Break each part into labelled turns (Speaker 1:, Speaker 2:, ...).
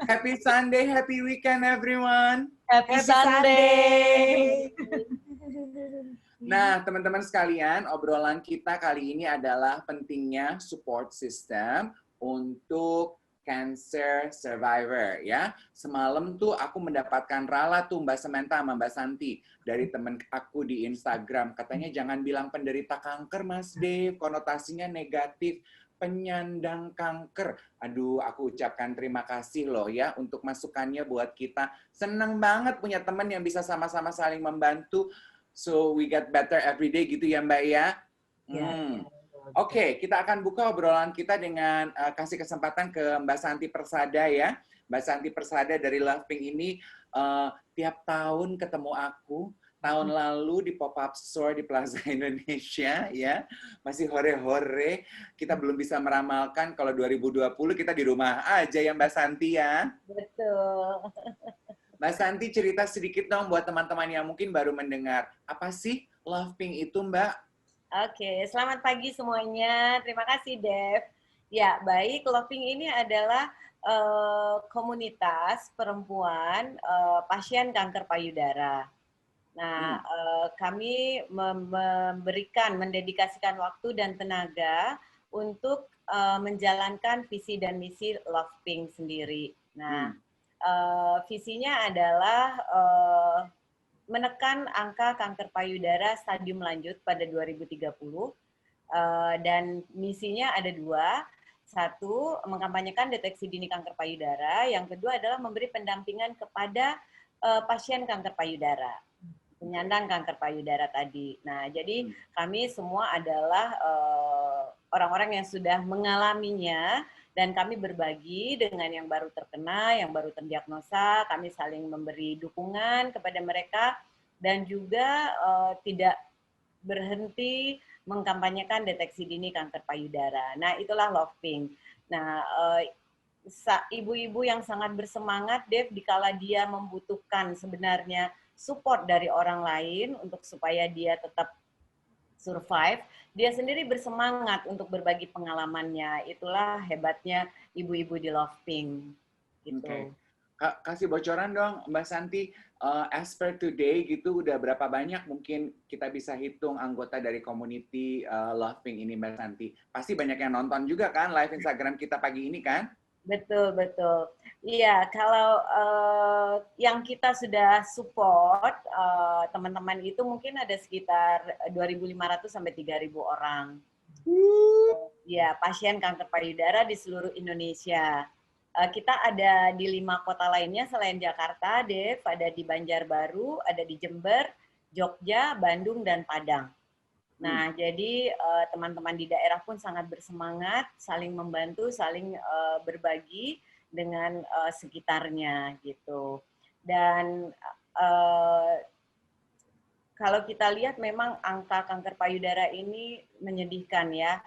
Speaker 1: Happy Sunday, happy weekend everyone.
Speaker 2: Happy Sunday.
Speaker 1: Nah, teman-teman sekalian, obrolan kita kali ini adalah pentingnya support system untuk cancer survivor ya. Semalam tuh aku mendapatkan rala tuh Mbak Samantha sama Mbak Santi dari temen aku di Instagram. Katanya jangan bilang penderita kanker Mas Dave, konotasinya negatif. Penyandang kanker. Aduh, aku ucapkan terima kasih loh ya untuk masukannya buat kita. Seneng banget punya teman yang bisa sama-sama saling membantu. So we get better every day gitu ya Mbak ya. Oke, kita akan buka obrolan kita dengan kasih kesempatan ke Mbak Santi Persada ya. Mbak Santi Persada dari Love Pink ini tiap tahun ketemu aku. Tahun lalu di pop-up store di Plaza Indonesia ya. Masih hore-hore. Kita belum bisa meramalkan kalau 2020 kita di rumah aja ya Mbak Santi ya.
Speaker 2: Betul.
Speaker 1: Mbak Santi cerita sedikit dong buat teman-teman yang mungkin baru mendengar. Apa sih Love Pink itu Mbak?
Speaker 2: Oke, selamat pagi semuanya. Terima kasih, Dev. Ya, baik. Love Pink ini adalah komunitas perempuan pasien kanker payudara. Nah, kami mendedikasikan waktu dan tenaga untuk menjalankan visi dan misi Love Pink sendiri. Nah, visinya adalah menekan angka kanker payudara stadium lanjut pada 2030, dan misinya ada dua. Satu, mengkampanyekan deteksi dini kanker payudara. Yang kedua adalah memberi pendampingan kepada pasien kanker payudara, penyandang kanker payudara tadi. Nah, jadi kami semua adalah orang-orang yang sudah mengalaminya, dan kami berbagi dengan yang baru terkena, yang baru terdiagnosa. Kami saling memberi dukungan kepada mereka, dan juga tidak berhenti mengkampanyekan deteksi dini kanker payudara. Nah, itulah Love Pink. Nah, ibu-ibu yang sangat bersemangat, Dev, dikala dia membutuhkan sebenarnya support dari orang lain untuk supaya dia tetap survive, dia sendiri bersemangat untuk berbagi pengalamannya. Itulah hebatnya ibu-ibu di Love Pink. Gitu.
Speaker 1: Okay. Kasih bocoran dong Mbak Santi, as per today gitu udah berapa banyak mungkin kita bisa hitung anggota dari community Love Pink ini Mbak Santi. Pasti banyak yang nonton juga kan live Instagram kita pagi ini kan?
Speaker 2: Betul, betul. Iya, kalau yang kita sudah support, teman-teman itu mungkin ada sekitar 2.500 sampai 3.000 orang. Ya, pasien kanker payudara di seluruh Indonesia. Kita ada di 5 kota lainnya selain Jakarta, Dev, ada di Banjarbaru, ada di Jember, Jogja, Bandung, dan Padang. Nah, jadi teman-teman di daerah pun sangat bersemangat, saling membantu, saling berbagi dengan sekitarnya gitu. Dan kalau kita lihat memang angka kanker payudara ini menyedihkan ya,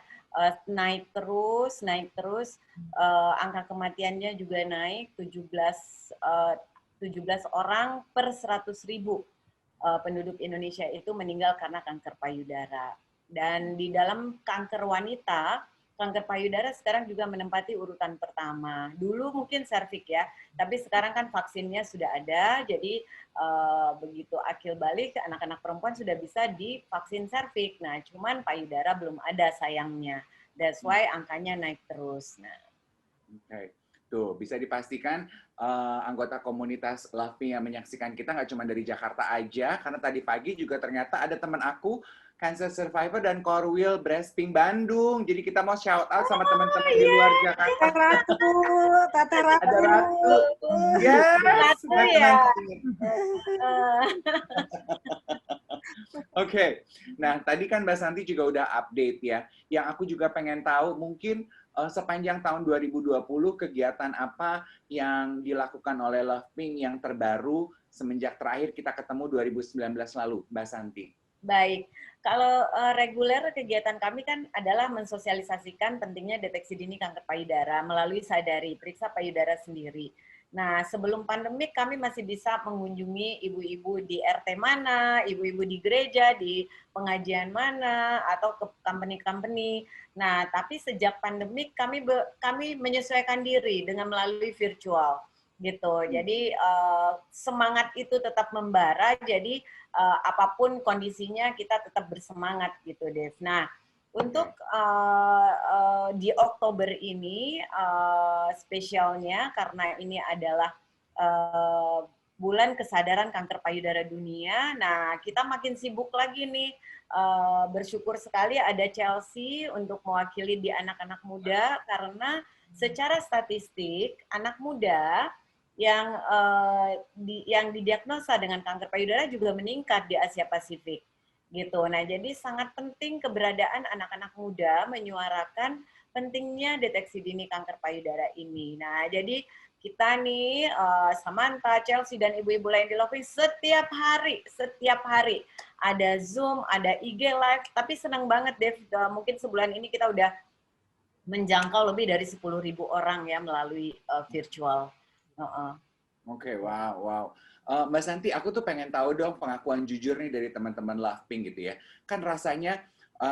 Speaker 2: naik terus, angka kematiannya juga naik, 17 orang per 100.000 penduduk Indonesia itu meninggal karena kanker payudara. Dan di dalam kanker wanita, kanker payudara sekarang juga menempati urutan pertama. Dulu mungkin serviks ya, tapi sekarang kan vaksinnya sudah ada, jadi begitu akil balik, anak-anak perempuan sudah bisa divaksin serviks. Nah, cuman payudara belum ada sayangnya. That's why angkanya naik terus. Nah.
Speaker 1: Okay. Tuh, bisa dipastikan anggota komunitas Love Pink yang menyaksikan kita nggak cuma dari Jakarta aja, karena tadi pagi juga ternyata ada teman aku, cancer survivor dan core wheel breast pink Bandung. Jadi kita mau shout out sama teman-teman di luar Jakarta.
Speaker 3: Tata Ratu.
Speaker 1: Ada Ratu. Yes.
Speaker 2: Ratu ya.
Speaker 1: Oke. Nah, tadi kan Mbak Santi juga udah update ya. Yang aku juga pengen tahu mungkin sepanjang tahun 2020 kegiatan apa yang dilakukan oleh Love Pink yang terbaru semenjak terakhir kita ketemu 2019 lalu, Mbak Santi?
Speaker 2: Baik, kalau reguler kegiatan kami kan adalah mensosialisasikan pentingnya deteksi dini kanker payudara melalui Sadari, periksa payudara sendiri. Nah, sebelum pandemik kami masih bisa mengunjungi ibu-ibu di RT mana, ibu-ibu di gereja, di pengajian mana, atau ke company-company. Nah, tapi sejak pandemik kami menyesuaikan diri dengan melalui virtual gitu. Jadi semangat itu tetap membara. Jadi apapun kondisinya kita tetap bersemangat gitu, Dev. Nah, untuk di Oktober ini spesialnya karena ini adalah bulan kesadaran kanker payudara dunia. Nah, kita makin sibuk lagi nih. Bersyukur sekali ada Chelsea untuk mewakili di anak-anak muda karena secara statistik anak muda yang didiagnosa dengan kanker payudara juga meningkat di Asia Pasifik gitu. Nah, jadi sangat penting keberadaan anak-anak muda menyuarakan pentingnya deteksi dini kanker payudara ini. Nah, jadi kita nih Samantha, Chelsea dan ibu-ibu lain di Loving setiap hari ada Zoom, ada IG live, tapi senang banget Dev, mungkin sebulan ini kita udah menjangkau lebih dari 10.000 orang ya melalui virtual.
Speaker 1: Oke, wow. Mbak Santi, aku tuh pengen tahu dong pengakuan jujur nih dari teman-teman Lovepink gitu ya. Kan rasanya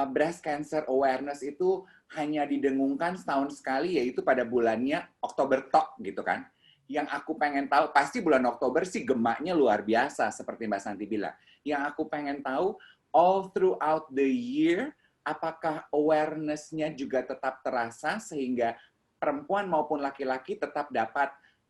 Speaker 1: breast cancer awareness itu hanya didengungkan setahun sekali, yaitu pada bulannya Oktober tok gitu kan. Yang aku pengen tahu, pasti bulan Oktober sih gemaknya luar biasa seperti Mbak Santi bilang. Yang aku pengen tahu, all throughout the year, apakah awareness-nya juga tetap terasa sehingga perempuan maupun laki-laki tetap dapat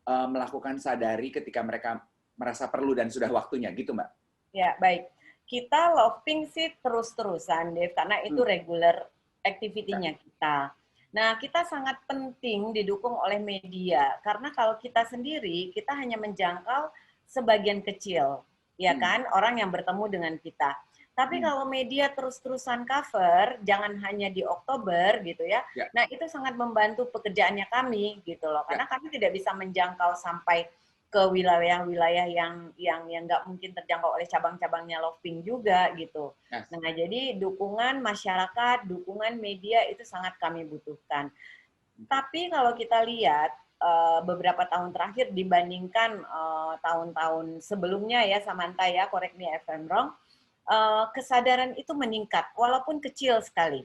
Speaker 1: melakukan sadari ketika mereka merasa perlu dan sudah waktunya, gitu Mbak?
Speaker 2: Ya, baik. Kita Lovepink sih terus-terusan, Dev, karena itu regular activity-nya kita. Nah, kita sangat penting didukung oleh media, karena kalau kita sendiri, kita hanya menjangkau sebagian kecil, ya kan, orang yang bertemu dengan kita. Tapi kalau media terus-terusan cover, jangan hanya di Oktober gitu ya. Nah, itu sangat membantu pekerjaannya kami gitu loh, karena kami tidak bisa menjangkau sampai ke wilayah-wilayah yang nggak mungkin terjangkau oleh cabang-cabangnya Lovepink juga gitu. Nah, jadi dukungan masyarakat, dukungan media itu sangat kami butuhkan. Tapi kalau kita lihat beberapa tahun terakhir dibandingkan tahun-tahun sebelumnya ya, Samantha ya, correct me if I'm wrong, kesadaran itu meningkat, walaupun kecil sekali.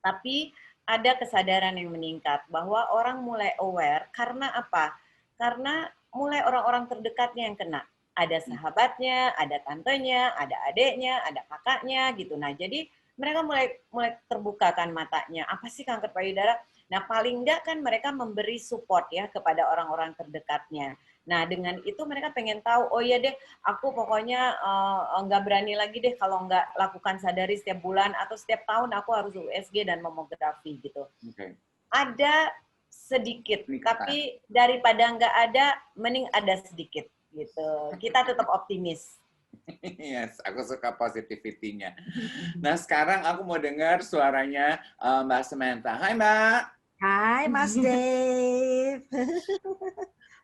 Speaker 2: Tapi ada kesadaran yang meningkat, bahwa orang mulai aware, karena apa? Karena mulai orang-orang terdekatnya yang kena. Ada sahabatnya, ada tantenya, ada adeknya, ada kakaknya gitu. Nah, jadi mereka mulai terbuka kan matanya. Apa sih kanker payudara? Nah, paling enggak kan mereka memberi support ya kepada orang-orang terdekatnya. Nah, dengan itu mereka pengen tahu, oh iya deh, aku pokoknya nggak berani lagi deh kalau nggak lakukan sadari setiap bulan atau setiap tahun aku harus USG dan mamografi gitu. Ada sedikit, tapi daripada nggak ada, mending ada sedikit gitu. Kita tetap optimis.
Speaker 1: Yes, aku suka positivity-nya. Nah, sekarang aku mau dengar suaranya Mbak Samantha. Hai, Mbak.
Speaker 3: Hai, Mas Dave.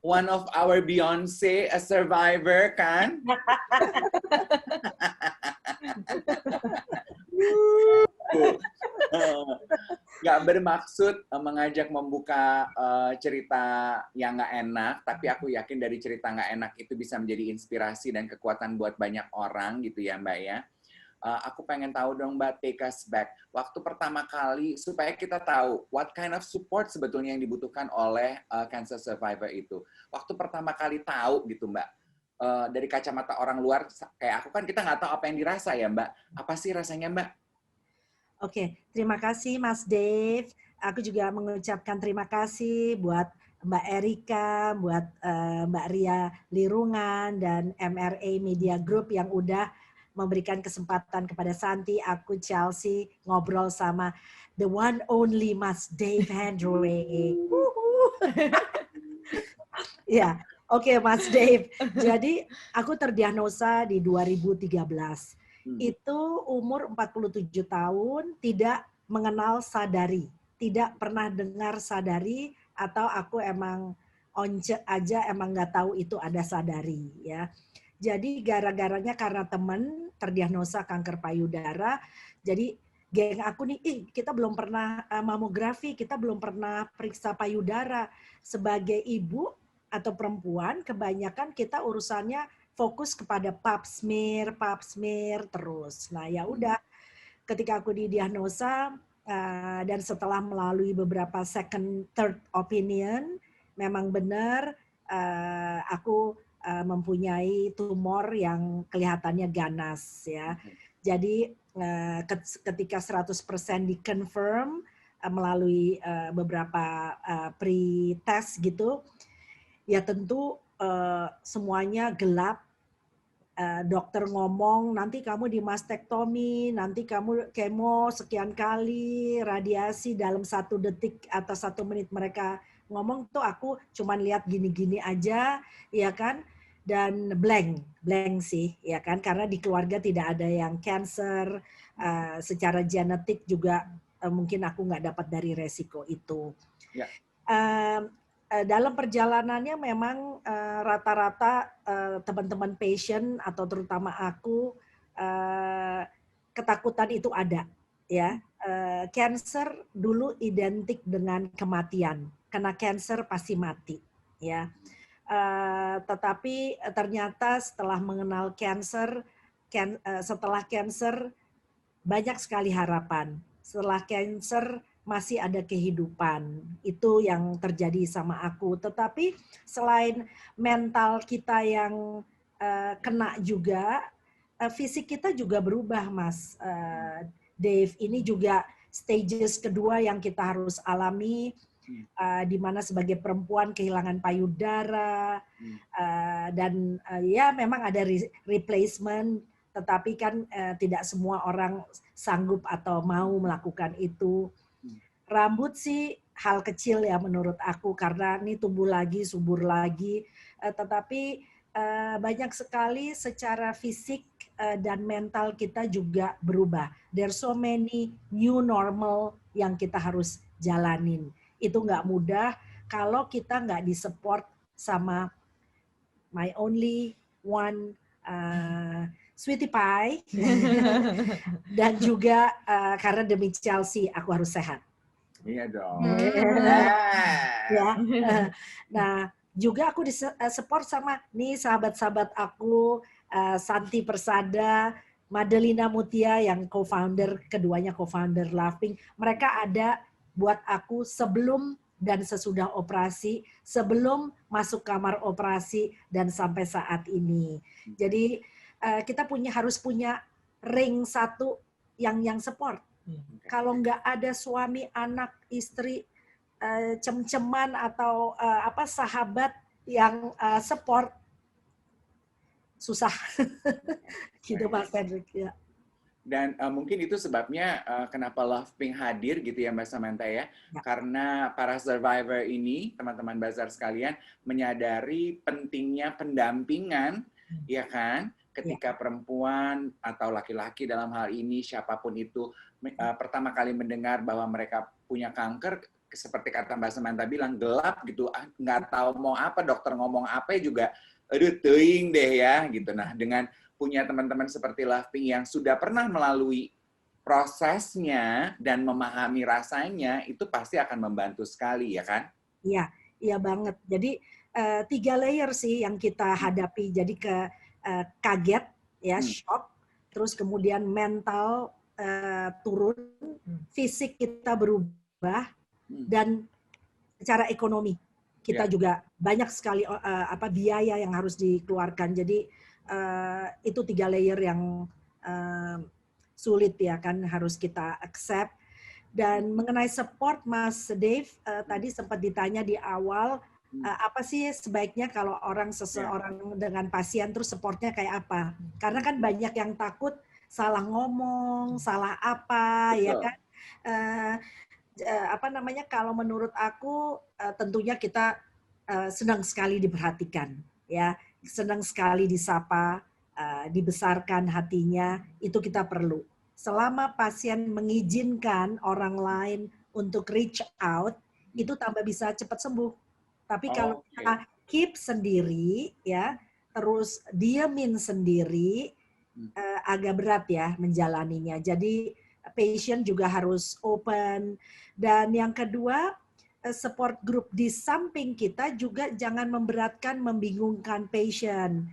Speaker 1: One of our Beyonce, a survivor, kan? Nggak bermaksud mengajak membuka cerita yang nggak enak, tapi aku yakin dari cerita nggak enak itu bisa menjadi inspirasi dan kekuatan buat banyak orang gitu ya Mbak ya. Aku pengen tahu dong Mbak, take us back. Waktu pertama kali, supaya kita tahu what kind of support sebetulnya yang dibutuhkan oleh cancer survivor itu. Waktu pertama kali tahu gitu Mbak, dari kacamata orang luar, kayak aku kan kita nggak tahu apa yang dirasa ya Mbak. Apa sih rasanya Mbak?
Speaker 3: Oke, terima kasih Mas Dave. Aku juga mengucapkan terima kasih buat Mbak Erika, buat Mbak Ria Lirungan, dan MRA Media Group yang udah memberikan kesempatan kepada Santi, aku Chelsea, ngobrol sama the one only Mas Dave Hendry. Ya, oke Mas Dave. Jadi aku terdiagnosa di 2013. Itu umur 47 tahun, tidak mengenal sadari, tidak pernah dengar sadari, atau aku emang once aja emang nggak tahu itu ada sadari ya. Jadi gara-garanya karena teman terdiagnosa kanker payudara, jadi geng aku nih, kita belum pernah mamografi, kita belum pernah periksa payudara. Sebagai ibu, atau perempuan, kebanyakan kita urusannya fokus kepada pap smear terus. Nah ya udah, ketika aku didiagnosa dan setelah melalui beberapa second, third opinion, memang benar aku mempunyai tumor yang kelihatannya ganas ya. Jadi ketika 100% dikonfirm melalui beberapa pre-test gitu, ya tentu semuanya gelap. Dokter ngomong nanti kamu di mastektomi, nanti kamu kemo sekian kali, radiasi dalam 1 detik atau 1 menit mereka ngomong tuh aku cuman lihat gini-gini aja, ya kan, dan blank sih, ya kan, karena di keluarga tidak ada yang cancer, secara genetik juga mungkin aku nggak dapat dari resiko itu.
Speaker 1: Ya.
Speaker 3: Dalam perjalanannya memang rata-rata teman-teman patient atau terutama aku ketakutan itu ada ya. Cancer dulu identik dengan kematian, kena cancer pasti mati ya. Tetapi ternyata setelah mengenal cancer, setelah cancer banyak sekali harapan. Setelah cancer masih ada kehidupan. Itu yang terjadi sama aku. Tetapi selain mental kita yang kena juga, fisik kita juga berubah, Mas Dave. Ini juga stages kedua yang kita harus alami, di mana sebagai perempuan kehilangan payudara, dan ya memang ada replacement, tetapi kan tidak semua orang sanggup atau mau melakukan itu. Rambut sih hal kecil ya menurut aku, karena ini tumbuh lagi, subur lagi, tetapi banyak sekali secara fisik dan mental kita juga berubah. There's so many new normal yang kita harus jalanin. Itu nggak mudah kalau kita nggak disupport sama my only one sweetie pie dan juga karena demi Chelsea aku harus sehat.
Speaker 1: Iya dong.
Speaker 3: Ya. Nah, juga aku disupport sama nih sahabat-sahabat aku, Santi Persada, Madelina Mutia yang co-founder, keduanya co-founder Laughing. Mereka ada buat aku sebelum dan sesudah operasi, sebelum masuk kamar operasi dan sampai saat ini. Jadi kita harus punya ring satu yang support. Kalau nggak ada suami, anak, istri, cem-ceman atau sahabat yang support, susah. Gitu Pak Frederick ya.
Speaker 1: Dan mungkin itu sebabnya kenapa Lovepink hadir gitu ya Mbak Samantha ya. Karena para survivor ini, teman-teman Bazar sekalian, menyadari pentingnya pendampingan, ya kan? Ketika perempuan atau laki-laki dalam hal ini, siapapun itu, pertama kali mendengar bahwa mereka punya kanker, seperti kata Mbak Samantha bilang, gelap gitu, nggak tahu mau apa, dokter ngomong apa juga, aduh teuing deh ya, gitu. Nah, dengan punya teman-teman seperti Lovepink yang sudah pernah melalui prosesnya dan memahami rasanya, itu pasti akan membantu sekali, ya kan?
Speaker 3: Iya, iya banget. Jadi 3 layer sih yang kita hadapi. Jadi kaget, ya, shock, terus kemudian mental turun, fisik kita berubah, dan secara ekonomi kita juga banyak sekali biaya yang harus dikeluarkan. Jadi itu 3 layer yang sulit ya kan, harus kita accept. Dan mengenai support, Mas Dave, tadi sempat ditanya di awal, apa sih sebaiknya kalau seseorang dengan pasien terus supportnya kayak apa? Karena kan banyak yang takut salah ngomong, salah apa, ya kan? Kalau menurut aku tentunya kita senang sekali diperhatikan, ya, senang sekali disapa, dibesarkan hatinya, itu kita perlu. Selama pasien mengizinkan orang lain untuk reach out, itu tambah bisa cepat sembuh. Tapi kalau kita keep sendiri, ya, terus diemin sendiri, agak berat ya menjalaninya. Jadi patient juga harus open. Dan yang kedua, support group di samping kita juga jangan memberatkan, membingungkan patient.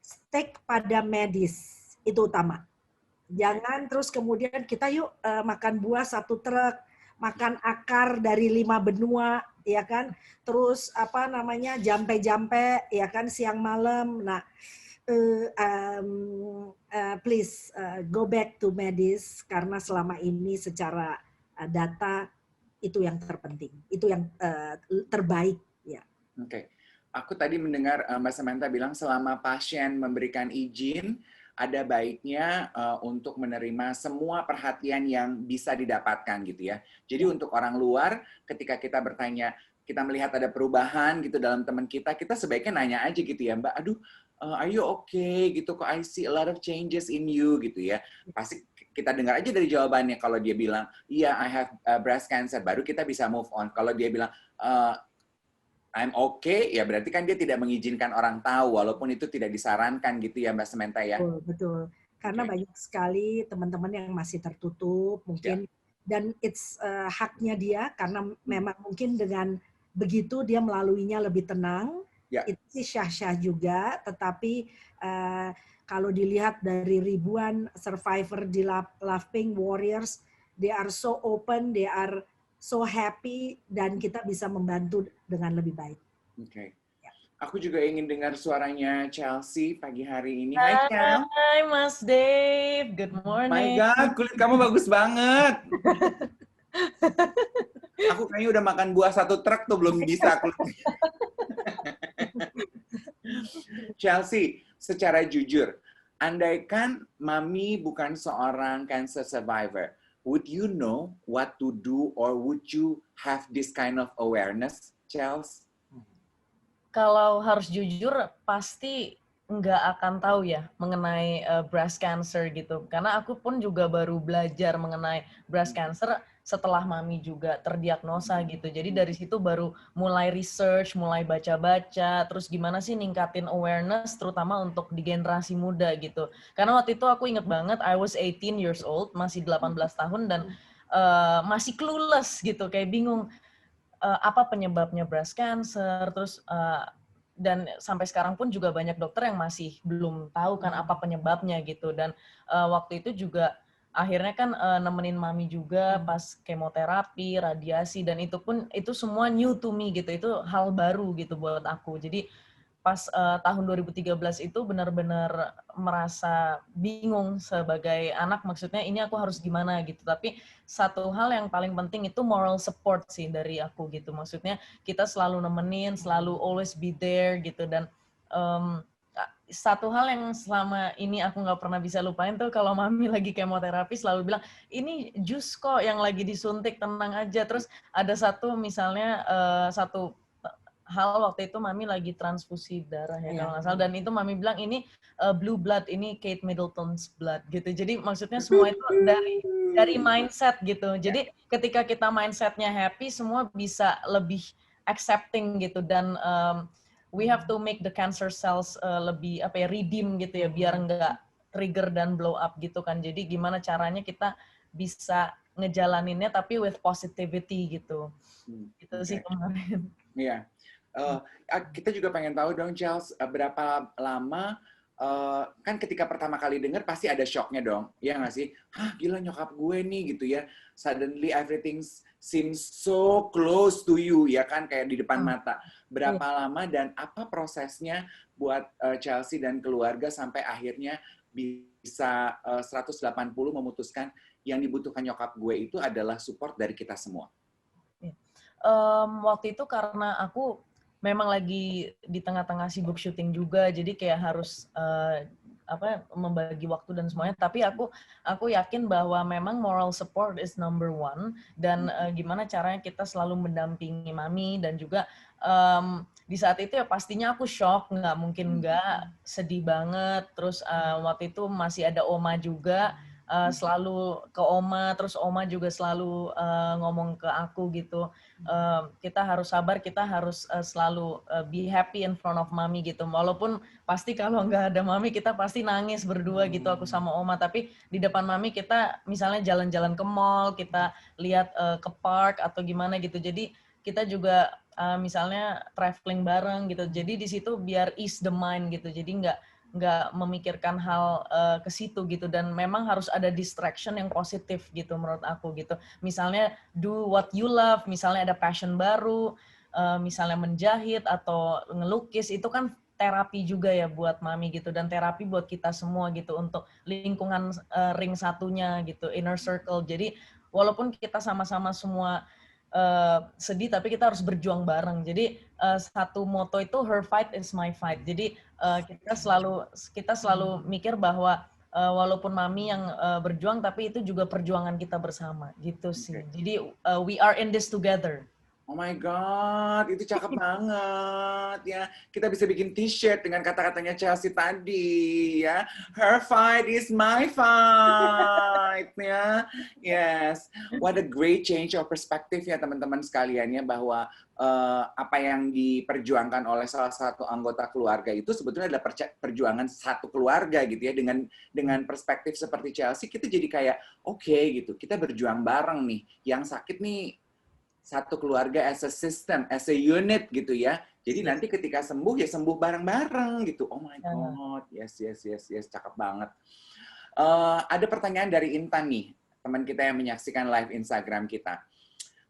Speaker 3: Stick pada medis, itu utama. Jangan terus kemudian kita yuk makan buah 1 truk, makan akar dari 5 benua, ya kan? Terus apa namanya jampe-jampe, ya kan, siang malam. Nah, please go back to medis karena selama ini secara data itu yang terpenting, itu yang terbaik, ya.
Speaker 1: Oke. Aku tadi mendengar Mbak Samantha bilang selama pasien memberikan izin, ada baiknya untuk menerima semua perhatian yang bisa didapatkan gitu ya. Jadi untuk orang luar, ketika kita bertanya, kita melihat ada perubahan gitu dalam teman kita, kita sebaiknya nanya aja gitu ya, Mbak, aduh, are you okay gitu, kok I see a lot of changes in you gitu ya. Pasti kita dengar aja dari jawabannya. Kalau dia bilang, iya, I have breast cancer, baru kita bisa move on. Kalau dia bilang, I'm okay, ya berarti kan dia tidak mengizinkan orang tahu, walaupun itu tidak disarankan gitu ya Mbak Samantha ya?
Speaker 3: Betul, betul. Karena banyak sekali teman-teman yang masih tertutup mungkin, dan it's haknya dia, karena memang mungkin dengan begitu dia melaluinya lebih tenang, itu sih syah-syah juga, tetapi kalau dilihat dari ribuan survivor di Laughing Warriors, they are so open, they are so happy, dan kita bisa membantu dengan lebih baik.
Speaker 1: Oke. Aku juga ingin dengar suaranya Chelsea pagi hari ini. Hai, Chelsea.
Speaker 4: Hai, Mas Dave. Good morning.
Speaker 1: My God, kulit kamu bagus banget. Aku kayaknya udah makan buah 1 truk tuh, belum bisa kulitnya. Chelsea, secara jujur, andaikan Mami bukan seorang cancer survivor, would you know what to do or would you have this kind of awareness, Chelsea?
Speaker 4: Kalau harus jujur, pasti nggak akan tahu ya mengenai breast cancer gitu. Karena aku pun juga baru belajar mengenai breast cancer setelah Mami juga terdiagnosa gitu. Jadi dari situ baru mulai research, mulai baca-baca, terus gimana sih ningkatin awareness terutama untuk di generasi muda gitu. Karena waktu itu aku inget banget, I was 18 years old, masih 18 tahun dan masih clueless gitu, kayak bingung apa penyebabnya breast cancer, terus dan sampai sekarang pun juga banyak dokter yang masih belum tahu kan apa penyebabnya gitu. Dan waktu itu juga akhirnya kan nemenin Mami juga pas kemoterapi, radiasi, dan itu pun itu semua new to me gitu, itu hal baru gitu buat aku. Jadi pas tahun 2013 itu benar-benar merasa bingung sebagai anak, maksudnya ini aku harus gimana gitu. Tapi satu hal yang paling penting itu moral support sih dari aku gitu. Maksudnya kita selalu nemenin, selalu always be there gitu. Dan satu hal yang selama ini aku nggak pernah bisa lupain tuh kalau Mami lagi kemoterapi selalu bilang, ini jus kok yang lagi disuntik, tenang aja. Terus ada satu misalnya satu hal waktu itu Mami lagi transfusi darah ya kalau nggak salah, dan itu Mami bilang ini blue blood, ini Kate Middleton's blood gitu. Jadi maksudnya semua itu dari mindset gitu. Jadi ketika kita mindsetnya happy, semua bisa lebih accepting gitu. Dan we have to make the cancer cells lebih redeem gitu ya, biar nggak trigger dan blow up gitu kan. Jadi gimana caranya kita bisa ngejalaninnya tapi with positivity gitu. Itu sih kemarin.
Speaker 1: Iya. Kita juga pengen tahu dong, Charles, berapa lama, kan ketika pertama kali dengar pasti ada shocknya dong, ya nggak sih? Hah, gila nyokap gue nih gitu ya. Suddenly everything seems so close to you, ya kan, kayak di depan mata. Berapa lama dan apa prosesnya buat Chelsea dan keluarga sampai akhirnya bisa 180 memutuskan yang dibutuhkan nyokap gue itu adalah support dari kita semua?
Speaker 4: Waktu itu karena aku memang lagi di tengah-tengah sibuk syuting juga, jadi kayak harus membagi waktu dan semuanya. Tapi aku yakin bahwa memang moral support is number one, dan gimana caranya kita selalu mendampingi Mami, dan juga di saat itu ya pastinya aku shock, nggak mungkin nggak, sedih banget. Terus waktu itu masih ada Oma juga, selalu ke Oma, terus Oma juga selalu ngomong ke aku gitu, kita harus sabar, kita harus selalu be happy in front of Mami gitu. Walaupun pasti kalau nggak ada Mami kita pasti nangis berdua gitu, aku sama Oma. Tapi di depan Mami kita misalnya jalan-jalan ke mall, kita lihat ke park atau gimana gitu. Jadi kita juga misalnya traveling bareng gitu. Jadi di situ biar ease the mind gitu. Jadi nggak memikirkan hal ke situ gitu, dan memang harus ada distraction yang positif gitu menurut aku gitu. Misalnya do what you love, misalnya ada passion baru, misalnya menjahit atau ngelukis, itu kan terapi juga ya buat mami gitu, dan terapi buat kita semua gitu untuk lingkungan ring satunya gitu, inner circle. Jadi walaupun kita sama-sama semua sedih, tapi kita harus berjuang bareng. Jadi satu moto itu her fight is my fight. Jadi kita selalu mikir bahwa walaupun mami yang berjuang, tapi itu juga perjuangan kita bersama gitu sih. Jadi we are in this together.
Speaker 1: Oh my God, itu cakep banget ya. Kita bisa bikin t-shirt dengan kata-katanya Chelsea tadi ya. Her fight is my fight ya. Yes, what a great change of perspective ya teman-teman sekalian ya, bahwa apa yang diperjuangkan oleh salah satu anggota keluarga itu sebetulnya adalah perjuangan satu keluarga gitu ya. Dengan perspektif seperti Chelsea, kita jadi kayak oke gitu, kita berjuang bareng nih. Yang sakit nih satu keluarga as a system, as a unit gitu ya. Jadi nanti ketika sembuh ya sembuh bareng-bareng gitu. Oh my God, yes, cakep banget. Ada pertanyaan dari Intan nih, teman kita yang menyaksikan live Instagram kita.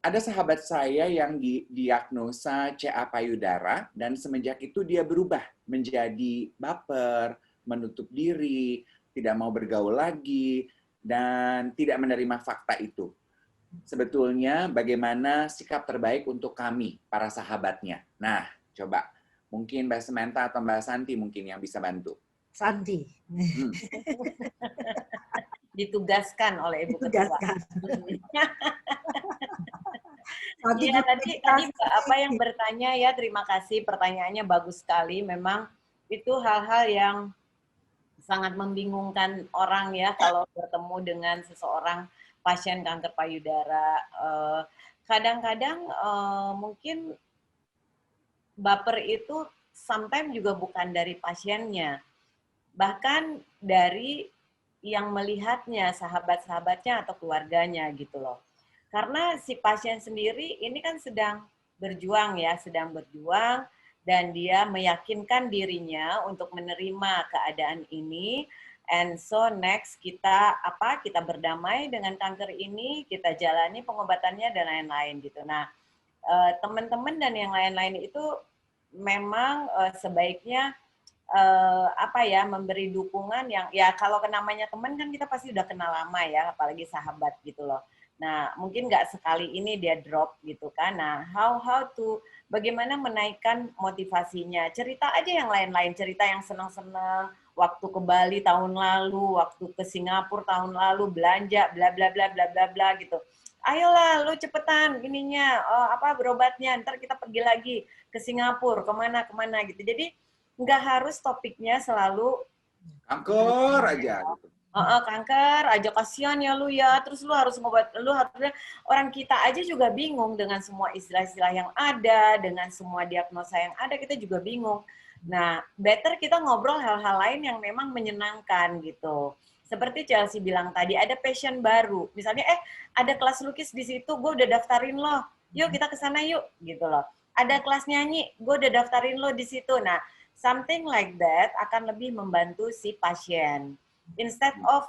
Speaker 1: Ada sahabat saya yang didiagnosa CA payudara, dan semenjak itu dia berubah menjadi baper, menutup diri, tidak mau bergaul lagi, dan tidak menerima fakta itu. Sebetulnya bagaimana sikap terbaik untuk kami, para sahabatnya. Nah, coba. Mungkin Mbak Samantha atau Mbak Santi mungkin yang bisa bantu.
Speaker 3: Santi.
Speaker 2: Ditugaskan oleh Ibu Ketua. Iya, tadi apa yang bertanya ya, terima kasih, pertanyaannya bagus sekali. Memang itu hal-hal yang sangat membingungkan orang ya kalau bertemu dengan seseorang pasien kanker payudara. Kadang-kadang mungkin baper itu sometimes juga bukan dari pasiennya, bahkan dari yang melihatnya, sahabat-sahabatnya atau keluarganya gitu loh. Karena si pasien sendiri ini kan sedang berjuang ya, dan dia meyakinkan dirinya untuk menerima keadaan ini. And so next kita berdamai dengan kanker ini, kita jalani pengobatannya dan lain-lain gitu. Nah, teman-teman dan yang lain-lain itu memang sebaiknya memberi dukungan yang ya, kalau namanya teman kan kita pasti udah kenal lama ya, apalagi sahabat gitu loh. Nah, mungkin nggak sekali ini dia drop gitu kan. Nah, how to bagaimana menaikkan motivasinya. Cerita aja yang lain-lain, cerita yang senang-senang, waktu ke Bali tahun lalu, waktu ke Singapura tahun lalu, belanja, bla bla bla bla bla bla gitu. Ayolah, lu cepetan ininya, berobatnya, ntar kita pergi lagi ke Singapura, kemana gitu. Jadi nggak harus topiknya selalu
Speaker 1: kanker aja. Gitu.
Speaker 2: Kanker aja, kasihan ya lu ya, terus lu harus ngobat, orang kita aja juga bingung dengan semua istilah-istilah yang ada, dengan semua diagnosa yang ada, kita juga bingung. Nah, better kita ngobrol hal-hal lain yang memang menyenangkan gitu. Seperti Chelsea bilang tadi, ada passion baru. Misalnya, ada kelas lukis di situ, gue udah daftarin lo. Yuk kita ke sana yuk, gitu loh. Ada kelas nyanyi, gue udah daftarin lo di situ. Nah, something like that akan lebih membantu si pasien. Instead of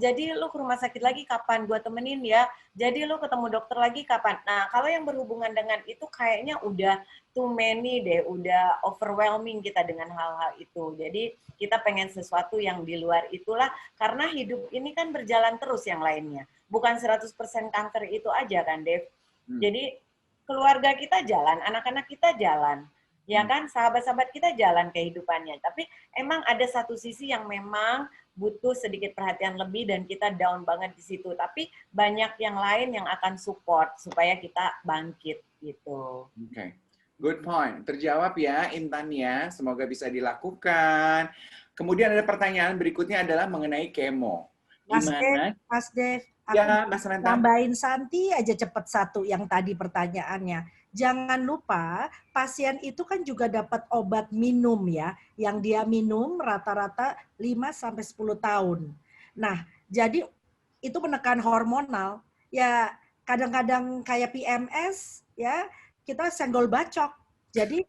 Speaker 2: jadi lu ke rumah sakit lagi kapan, gue temenin ya. Jadi lu ketemu dokter lagi kapan. Nah, kalau yang berhubungan dengan itu kayaknya udah too many deh, udah overwhelming kita dengan hal-hal itu. Jadi kita pengen sesuatu yang di luar itulah, karena hidup ini kan berjalan terus yang lainnya. Bukan 100% kanker itu aja kan, Dev. Jadi keluarga kita jalan, anak-anak kita jalan. Ya kan, sahabat-sahabat kita jalan kehidupannya. Tapi emang ada satu sisi yang memang butuh sedikit perhatian lebih dan kita down banget di situ. Tapi banyak yang lain yang akan support supaya kita bangkit gitu.
Speaker 1: Oke. Good point. Terjawab ya Intan ya. Semoga bisa dilakukan. Kemudian ada pertanyaan berikutnya adalah mengenai kemo.
Speaker 3: Mas Dev,
Speaker 1: ya, Mas
Speaker 3: tambahin Santi aja cepet satu yang tadi pertanyaannya. Jangan lupa pasien itu kan juga dapat obat minum ya, yang dia minum rata-rata 5-10 tahun. Nah, jadi itu menekan hormonal. Ya kadang-kadang kayak PMS ya kita senggol bacok. Jadi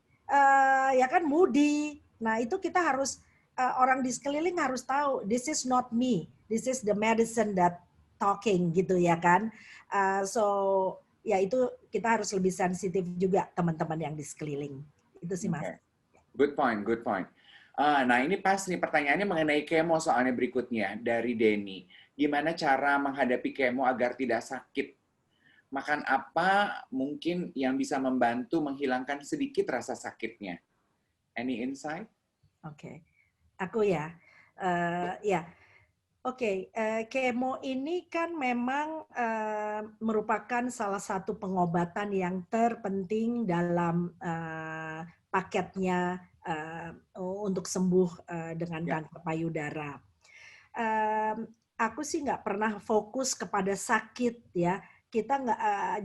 Speaker 3: ya kan moody. Nah itu kita harus orang di sekeliling harus tahu this is not me, this is the medicine that talking gitu ya kan. So ya itu kita harus lebih sensitif juga teman-teman yang di sekeliling. Itu sih Mas.
Speaker 1: Okay. Good point, good point. Nah ini pas nih pertanyaannya mengenai kemo soalnya berikutnya dari Denny. Gimana cara menghadapi kemo agar tidak sakit? Makan apa mungkin yang bisa membantu menghilangkan sedikit rasa sakitnya? Any insight?
Speaker 3: Oke, aku ya. Ya, oke. Kemo ini kan memang merupakan salah satu pengobatan yang terpenting dalam paketnya untuk sembuh dengan kanker payudara. Aku sih nggak pernah fokus kepada sakit ya. Kita nggak.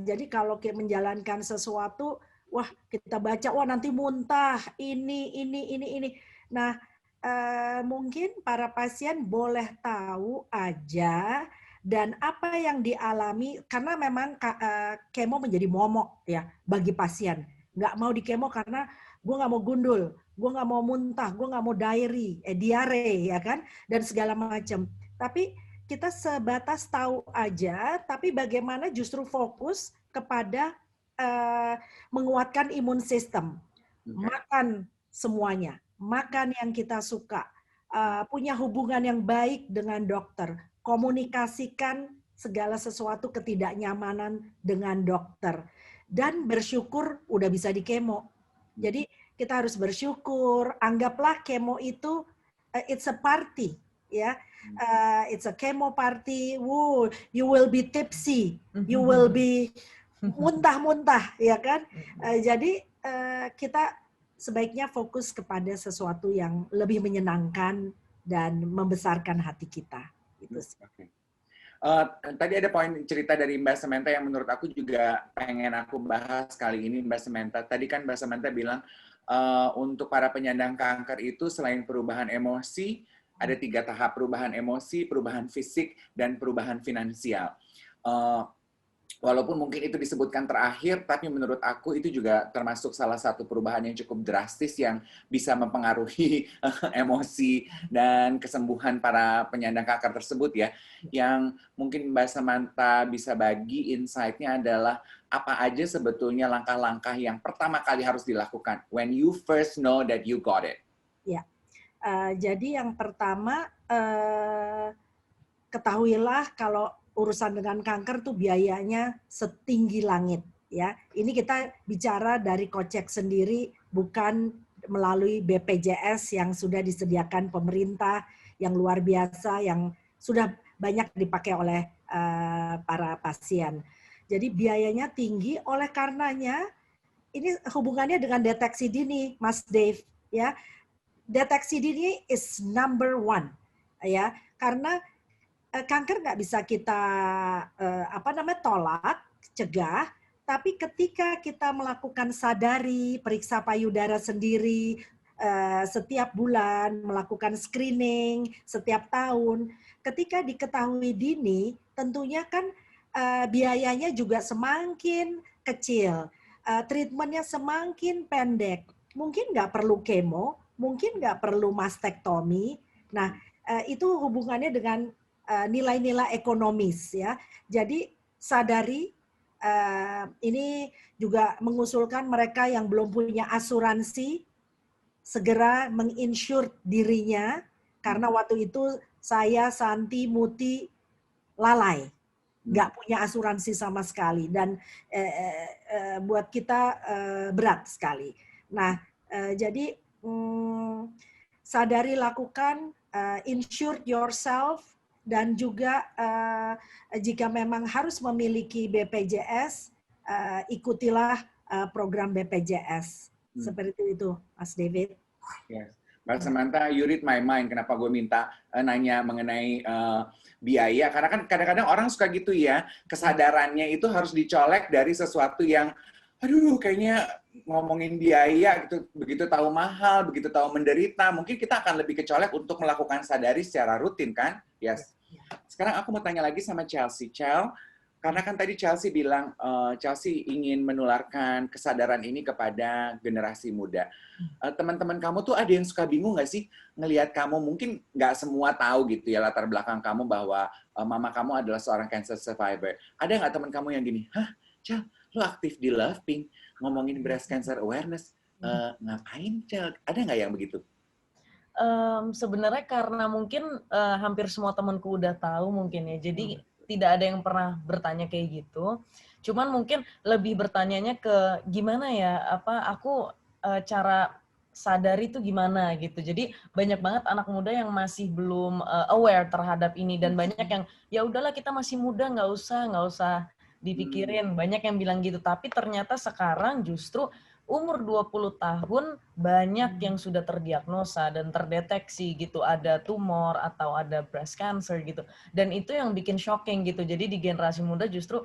Speaker 3: Jadi kalau menjalankan sesuatu, wah kita baca, wah nanti muntah, ini. Nah, mungkin para pasien boleh tahu aja dan apa yang dialami karena memang kemo menjadi momok ya bagi pasien. Nggak mau di kemo karena gue nggak mau gundul, gue nggak mau muntah, gue nggak mau diare ya kan, dan segala macam. Tapi kita sebatas tahu aja, tapi bagaimana justru fokus kepada menguatkan imun sistem. Makan semuanya, makan yang kita suka, punya hubungan yang baik dengan dokter, komunikasikan segala sesuatu ketidaknyamanan dengan dokter, dan bersyukur udah bisa di kemo. Jadi kita harus bersyukur, anggaplah kemo itu it's a party, ya. It's a chemo party. Woo, you will be tipsy, you will be muntah-muntah, ya kan? Jadi kita sebaiknya fokus kepada sesuatu yang lebih menyenangkan dan membesarkan hati kita. Itu sih.
Speaker 1: Okay. Tadi ada poin cerita dari Mbak Samantha yang menurut aku juga pengen aku bahas kali ini, Mbak Samantha. Tadi kan Mbak Samantha bilang untuk para penyandang kanker itu selain perubahan emosi, ada 3 tahap: perubahan emosi, perubahan fisik, dan perubahan finansial. Walaupun mungkin itu disebutkan terakhir, tapi menurut aku itu juga termasuk salah satu perubahan yang cukup drastis yang bisa mempengaruhi emosi dan kesembuhan para penyandang kanker tersebut ya. Yang mungkin Mbak Samantha bisa bagi insight-nya adalah apa aja sebetulnya langkah-langkah yang pertama kali harus dilakukan when you first know that you got it.
Speaker 3: Ya, jadi yang pertama ketahuilah kalau urusan dengan kanker tuh biayanya setinggi langit ya. Ini kita bicara dari kocek sendiri, bukan melalui BPJS yang sudah disediakan pemerintah yang luar biasa yang sudah banyak dipakai oleh para pasien. Jadi biayanya tinggi, oleh karenanya ini hubungannya dengan deteksi dini, Mas Dave ya. Deteksi dini is number 1 ya, karena kanker nggak bisa kita tolak, cegah, tapi ketika kita melakukan sadari, periksa payudara sendiri setiap bulan, melakukan screening setiap tahun, ketika diketahui dini, tentunya kan biayanya juga semakin kecil, treatmentnya semakin pendek, mungkin nggak perlu kemo, mungkin nggak perlu mastektomi. Nah, itu hubungannya dengan nilai-nilai ekonomis ya. Jadi sadari ini juga mengusulkan mereka yang belum punya asuransi segera menginsure dirinya, karena waktu itu saya, Santi, Muti lalai, nggak punya asuransi sama sekali dan buat kita berat sekali. Nah, jadi sadari, lakukan, insure yourself. Dan juga jika memang harus memiliki BPJS, ikutilah program BPJS. Seperti itu, Mas David.
Speaker 1: Yes. Mbak Samantha, you read my mind. Kenapa gue minta nanya mengenai biaya? Karena kan kadang-kadang orang suka gitu ya, kesadarannya itu harus dicolek dari sesuatu yang, aduh kayaknya ngomongin biaya gitu, begitu tahu mahal, begitu tahu menderita, mungkin kita akan lebih kecolek untuk melakukan sadari secara rutin kan? Yes. Sekarang aku mau tanya lagi sama Chelsea. Chel, Karena kan tadi Chelsea bilang, Chelsea ingin menularkan kesadaran ini kepada generasi muda. Teman-teman kamu tuh ada yang suka bingung nggak sih ngelihat kamu? Mungkin nggak semua tahu gitu ya latar belakang kamu bahwa mama kamu adalah seorang cancer survivor. Ada nggak teman kamu yang gini, hah, Chel, lu aktif di Love Pink, ngomongin breast cancer awareness, ngapain Chel? Ada nggak yang begitu?
Speaker 4: Sebenarnya karena mungkin hampir semua temanku udah tahu mungkin ya, jadi tidak ada yang pernah bertanya kayak gitu. Cuman mungkin lebih bertanyanya ke gimana ya, aku cara sadari itu gimana gitu. Jadi banyak banget anak muda yang masih belum aware terhadap ini, dan banyak yang ya udahlah kita masih muda, nggak usah dipikirin. Banyak yang bilang gitu, tapi ternyata sekarang justru umur 20 tahun banyak yang sudah terdiagnosa dan terdeteksi gitu, ada tumor atau ada breast cancer gitu. Dan itu yang bikin shocking gitu. Jadi di generasi muda justru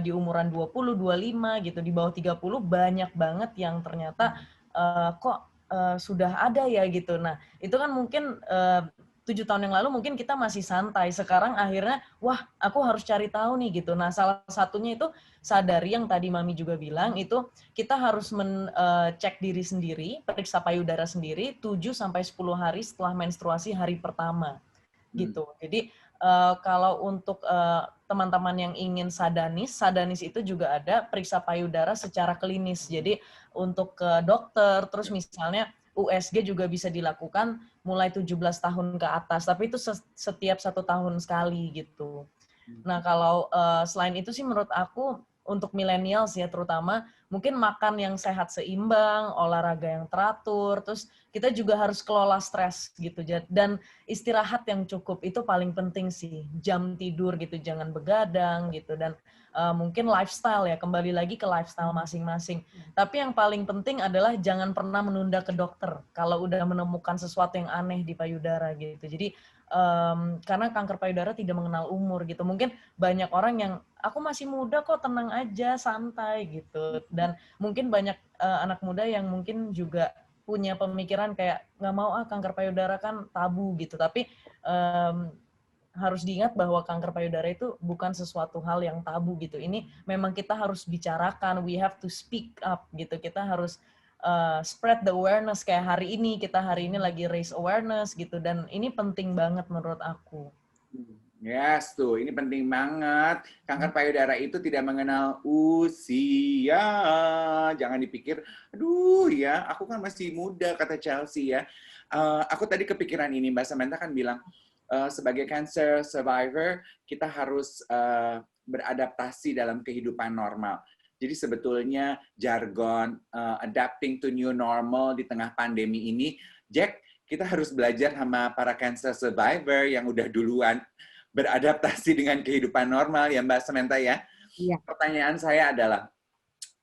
Speaker 4: di umuran 20, 25 gitu, di bawah 30 banyak banget yang ternyata kok sudah ada ya gitu. Nah, itu kan mungkin 7 tahun yang lalu mungkin kita masih santai. Sekarang akhirnya, wah aku harus cari tahu nih gitu. Nah, salah satunya itu sadari yang tadi Mami juga bilang, itu kita harus cek diri sendiri, periksa payudara sendiri 7-10 hari setelah menstruasi hari pertama gitu. Jadi kalau untuk teman-teman yang ingin sadanis itu juga ada periksa payudara secara klinis. Jadi untuk ke dokter, terus misalnya USG juga bisa dilakukan mulai 17 tahun ke atas, tapi itu setiap 1 tahun sekali gitu. Nah, kalau selain itu sih menurut aku untuk millennials ya terutama, mungkin makan yang sehat seimbang, olahraga yang teratur, terus kita juga harus kelola stres gitu. Dan istirahat yang cukup, itu paling penting sih. Jam tidur gitu, jangan begadang gitu. Dan mungkin lifestyle ya, kembali lagi ke lifestyle masing-masing. Tapi yang paling penting adalah jangan pernah menunda ke dokter kalau udah menemukan sesuatu yang aneh di payudara gitu. Jadi karena kanker payudara tidak mengenal umur gitu. Mungkin banyak orang yang aku masih muda kok, tenang aja, santai gitu. Dan mungkin banyak anak muda yang mungkin juga punya pemikiran kayak nggak mau kanker payudara kan tabu gitu. Tapi harus diingat bahwa kanker payudara itu bukan sesuatu hal yang tabu gitu. Ini memang kita harus bicarakan, we have to speak up gitu. Kita harus spread the awareness, kayak hari ini lagi raise awareness gitu, dan ini penting banget menurut aku.
Speaker 1: Yes, tuh, ini penting banget. Kanker payudara itu tidak mengenal usia. Jangan dipikir, aduh ya, aku kan masih muda, kata Chelsea ya. Aku tadi kepikiran ini, Mbak Samantha kan bilang, sebagai cancer survivor, kita harus beradaptasi dalam kehidupan normal. Jadi sebetulnya jargon adapting to new normal di tengah pandemi ini, Jack, kita harus belajar sama para cancer survivor yang udah duluan beradaptasi dengan kehidupan normal ya Mbak Samantha ya. Iya. Pertanyaan saya adalah,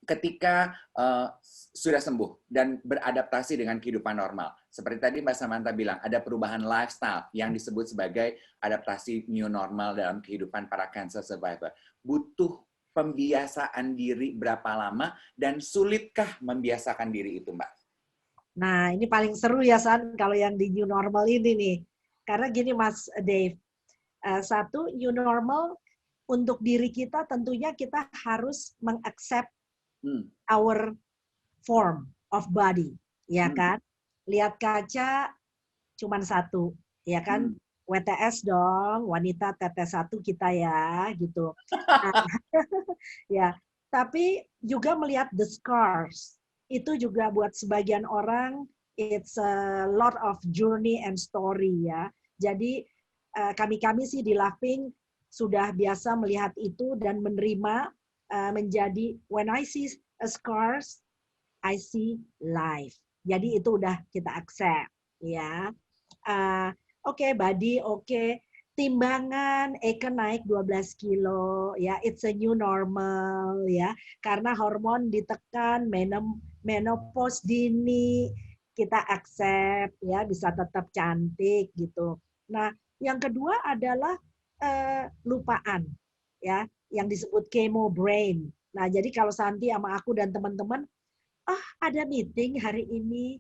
Speaker 1: ketika sudah sembuh dan beradaptasi dengan kehidupan normal, seperti tadi Mbak Samantha bilang, ada perubahan lifestyle yang disebut sebagai adaptasi new normal dalam kehidupan para cancer survivor. Butuh pembiasaan diri berapa lama dan sulitkah membiasakan diri itu, Mbak?
Speaker 3: Nah, ini paling seru ya, San, kalau yang di new normal ini nih. Karena gini, Mas Dave, satu, new normal untuk diri kita tentunya kita harus mengaccept our form of body, ya kan? Lihat kaca cuman satu, ya kan? WTS dong, wanita tetes satu kita ya, gitu. Ya, tapi juga melihat the scars. Itu juga buat sebagian orang, it's a lot of journey and story ya. Jadi kami sih di Love Pink sudah biasa melihat itu dan menerima, menjadi when I see a scars, I see life. Jadi itu udah kita accept ya. Oke, body oke. Timbangan Eka naik 12 kilo ya, it's a new normal ya, karena hormon ditekan, menopause dini, kita accept ya, bisa tetap cantik gitu. Nah, yang kedua adalah lupaan ya, yang disebut chemo brain. Nah, jadi kalau Santi sama aku dan teman-teman, ada meeting hari ini,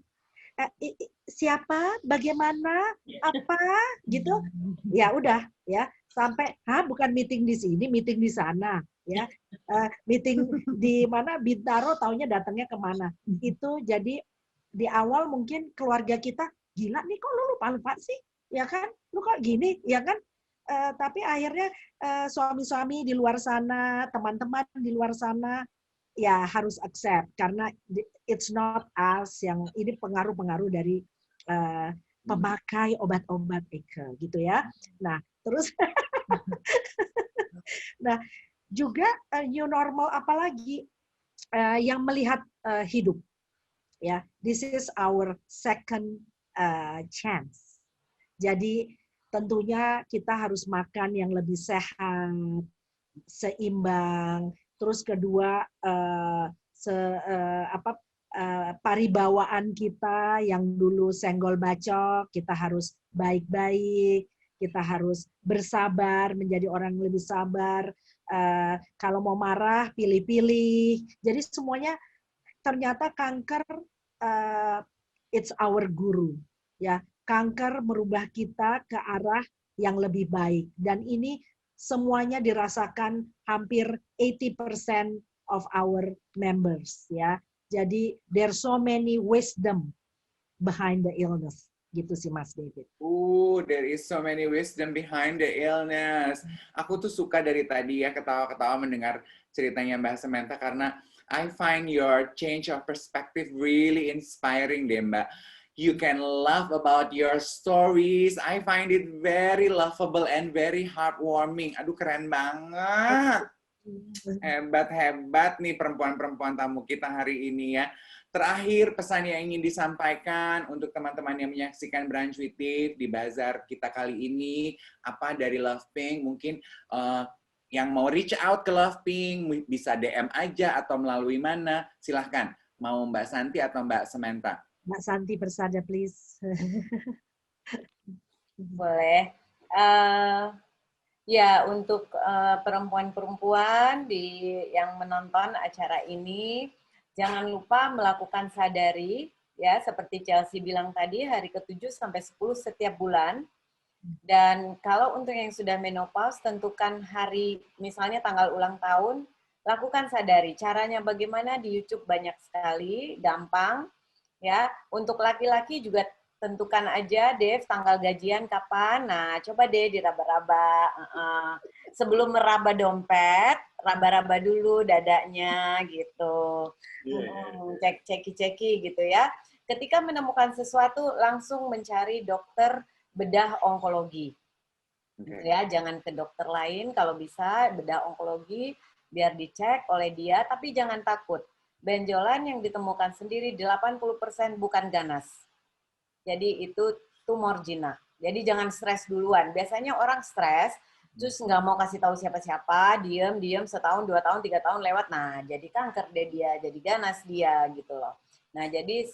Speaker 3: siapa, bagaimana, apa, gitu. Ya udah, ya sampai, bukan meeting di sini, meeting di sana, ya. Meeting di mana, Bintaro, taunya datangnya kemana. Itu jadi di awal mungkin keluarga kita, gila nih kok lu lupa-lupa sih, ya kan? Lu kok gini, ya kan? Tapi akhirnya suami-suami di luar sana, teman-teman di luar sana, ya harus accept karena it's not us yang ini pengaruh-pengaruh dari pemakai obat-obat gitu ya. Nah, terus nah juga new normal apalagi yang melihat hidup ya. This is our second chance. Jadi tentunya kita harus makan yang lebih sehat, seimbang. Terus kedua paribawaan kita yang dulu senggol bacok, kita harus baik-baik, kita harus bersabar, menjadi orang yang lebih sabar. Kalau mau marah, pilih-pilih. Jadi semuanya ternyata kanker it's our guru, ya. Kanker merubah kita ke arah yang lebih baik, dan ini semuanya dirasakan hampir 80% of our members, ya. Jadi there's so many wisdom behind the illness, gitu sih Mas David.
Speaker 1: There is so many wisdom behind the illness. Aku tuh suka dari tadi ya ketawa-ketawa mendengar ceritanya Mbak Samantha karena I find your change of perspective really inspiring deh Mbak. You can laugh about your stories. I find it very laughable and very heartwarming. Aduh keren banget. Hebat-hebat nih perempuan-perempuan tamu kita hari ini ya. Terakhir pesan yang ingin disampaikan untuk teman-teman yang menyaksikan Brunch with Dave di bazar kita kali ini. Apa dari Love Pink? Mungkin yang mau reach out ke Love Pink bisa DM aja atau melalui mana? Silahkan. Mau Mbak Santi atau Mbak Samantha?
Speaker 3: Mbak Santi bersaja, please.
Speaker 2: Boleh. Ya, untuk perempuan-perempuan yang menonton acara ini, jangan lupa melakukan sadari, ya seperti Chelsea bilang tadi, hari ke-7 sampai 10 setiap bulan. Dan kalau untuk yang sudah menopause, tentukan hari, misalnya tanggal ulang tahun, lakukan sadari. Caranya bagaimana di YouTube banyak sekali, gampang. Ya, untuk laki-laki juga tentukan aja, Dev, tanggal gajian kapan. Nah, coba deh diraba-raba. Sebelum meraba dompet, raba-raba dulu dadanya gitu. Ceki-ceki gitu ya. Ketika menemukan sesuatu, langsung mencari dokter bedah onkologi. Ya, jangan ke dokter lain, kalau bisa bedah onkologi biar dicek oleh dia, tapi jangan takut. Benjolan yang ditemukan sendiri 80% bukan ganas. Jadi itu tumor jinak. Jadi jangan stres duluan. Biasanya orang stres, terus nggak mau kasih tahu siapa-siapa, diem setahun, 2 tahun, 3 tahun lewat. Nah, jadi kanker deh dia, jadi ganas dia gitu loh. Nah, jadi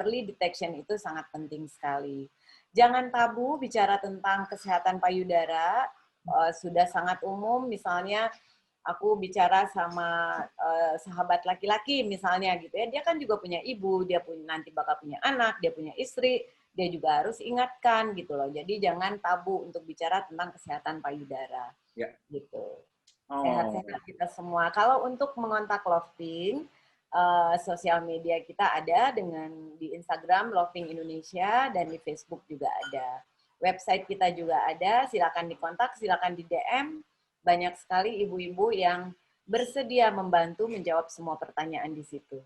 Speaker 2: early detection itu sangat penting sekali. Jangan tabu bicara tentang kesehatan payudara, sudah sangat umum, misalnya aku bicara sama sahabat laki-laki misalnya gitu ya, dia kan juga punya ibu, dia nanti bakal punya anak, dia punya istri, dia juga harus ingatkan gitu loh. Jadi jangan tabu untuk bicara tentang kesehatan payudara.
Speaker 1: Ya.
Speaker 2: Gitu. Sehat-sehat kita semua. Kalau untuk mengontak Love Pink, sosial media kita ada di Instagram Love Pink Indonesia dan di Facebook juga ada. Website kita juga ada, silakan dikontak, silakan di DM. Banyak sekali ibu-ibu yang bersedia membantu menjawab semua pertanyaan di situ.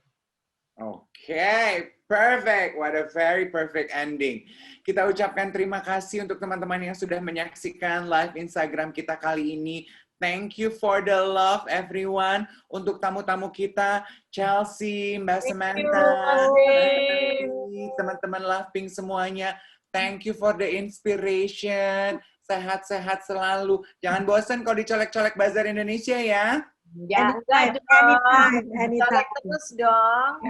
Speaker 1: Okay, perfect. What a very perfect ending. Kita ucapkan terima kasih untuk teman-teman yang sudah menyaksikan live Instagram kita kali ini. Thank you for the love, everyone. Untuk tamu-tamu kita, Chelsea, Mbak Samantha, teman-teman Love Pink semuanya. Thank you for the inspiration. Sehat-sehat selalu. Jangan bosan kalau dicolek-colek Bazar Indonesia ya.
Speaker 2: Ya,
Speaker 3: anytime.
Speaker 2: Colek terus dong.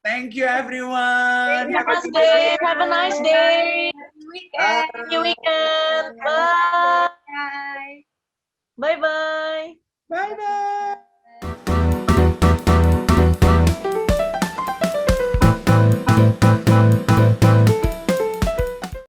Speaker 1: Thank you everyone.
Speaker 4: Have a nice day. Have a nice day.
Speaker 2: Weekend.
Speaker 4: Weekend. Bye.
Speaker 2: Bye.
Speaker 4: Bye-bye.
Speaker 1: Bye-bye.